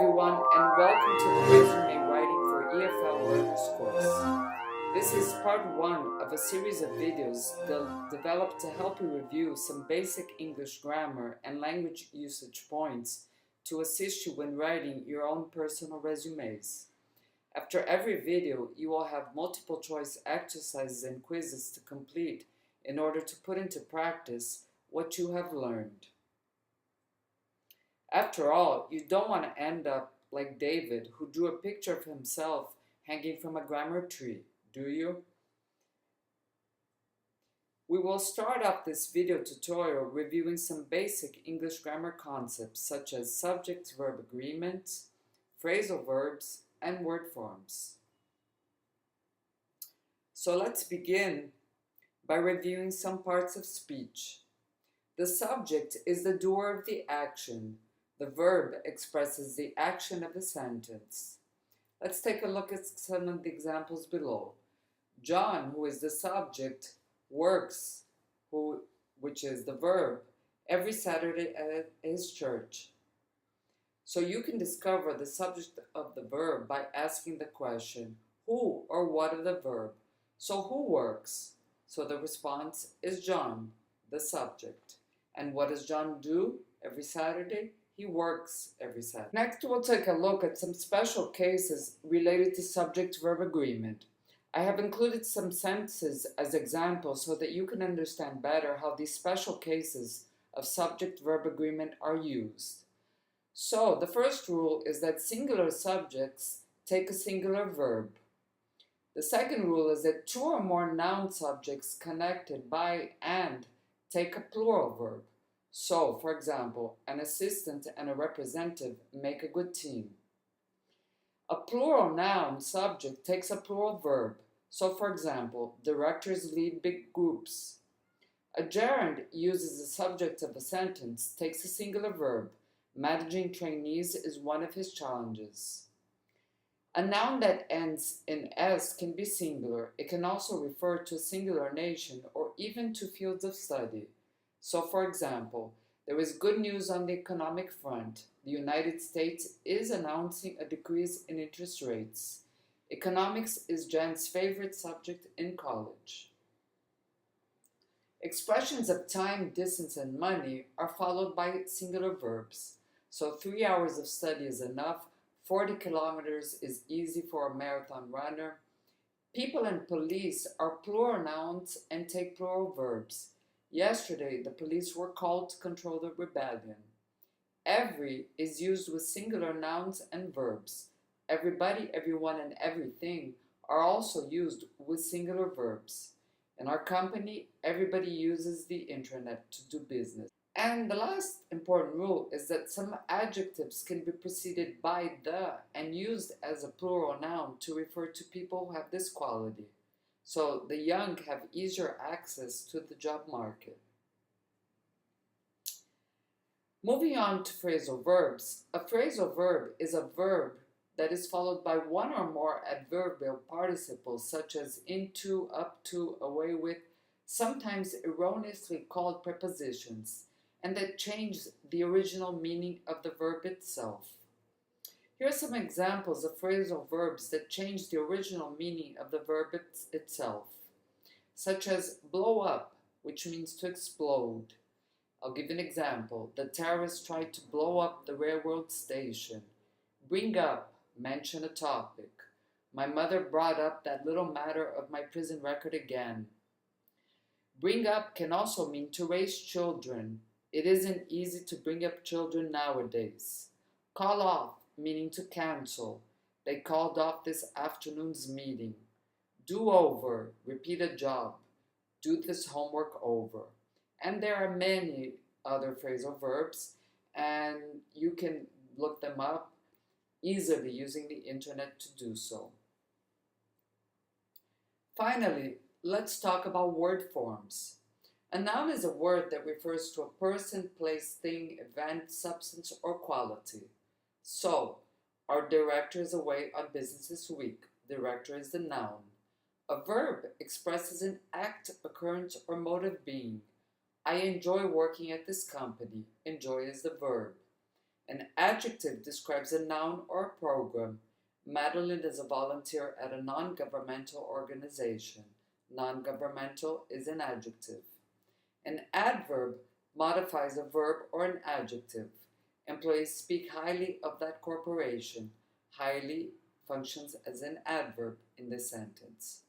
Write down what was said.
everyone, and welcome to the Résumé Writing for EFL Learners Course. This is part 1 of a series of videos developed to help you review some basic English grammar and language usage points to assist you when writing your own personal resumes. After every video, you will have multiple choice exercises and quizzes to complete in order to put into practice what you have learned. After all, you don't want to end up like David, who drew a picture of himself hanging from a grammar tree, do you? We will start off this video tutorial reviewing some basic English grammar concepts such as subject-verb agreements, phrasal verbs, and word forms. So let's begin by reviewing some parts of speech. The subject is the doer of the action. The verb expresses the action of the sentence. Let's take a look at some of the examples below. John, who is the subject, works, which is the verb, every Saturday at his church. So you can discover the subject of the verb by asking the question, who or what of the verb? So who works? So the response is John, the subject. And what does John do every Saturday? He works every Saturday. Next, we'll take a look at some special cases related to subject-verb agreement. I have included some sentences as examples so that you can understand better how these special cases of subject-verb agreement are used. So, the first rule is that singular subjects take a singular verb. The second rule is that two or more noun subjects connected by and take a plural verb. So, for example, an assistant and a representative make a good team. A plural noun subject takes a plural verb. So, for example, directors lead big groups. A gerund uses the subject of a sentence, takes a singular verb. Managing trainees is one of his challenges. A noun that ends in S can be singular. It can also refer to a singular nation or even to fields of study. So, for example, there is good news on the economic front. The United States is announcing a decrease in interest rates. Economics is Jen's favorite subject in college. Expressions of time, distance, and money are followed by singular verbs. So 3 hours of study is enough. 40 kilometers is easy for a marathon runner. People and police are plural nouns and take plural verbs. Yesterday, the police were called to control the rebellion. Every is used with singular nouns and verbs. Everybody, everyone, and everything are also used with singular verbs. In our company, everybody uses the internet to do business. And the last important rule is that some adjectives can be preceded by the and used as a plural noun to refer to people who have this quality. So the young have easier access to the job market. Moving on to phrasal verbs. A phrasal verb is a verb that is followed by one or more adverbial participles such as into, up to, away with, sometimes erroneously called prepositions, and that change the original meaning of the verb itself. Here are some examples of phrasal verbs that change the original meaning of the verb itself, such as blow up, which means to explode. I'll give an example. The terrorists tried to blow up the railroad station. Bring up, mention a topic. My mother brought up that little matter of my prison record again. Bring up can also mean to raise children. It isn't easy to bring up children nowadays. Call off, meaning to cancel. They called off this afternoon's meeting. Do over, repeat a job. Do this homework over. And there are many other phrasal verbs, and you can look them up easily using the internet to do so. Finally, let's talk about word forms. A noun is a word that refers to a person, place, thing, event, substance, or quality. So, our director is away on business this week. Director is the noun. A verb expresses an act, occurrence, or mode of being. I enjoy working at this company. Enjoy is the verb. An adjective describes a noun or a program. Madeline is a volunteer at a non-governmental organization. Non-governmental is an adjective. An adverb modifies a verb or an adjective. Employees speak highly of that corporation. Highly functions as an adverb in this sentence.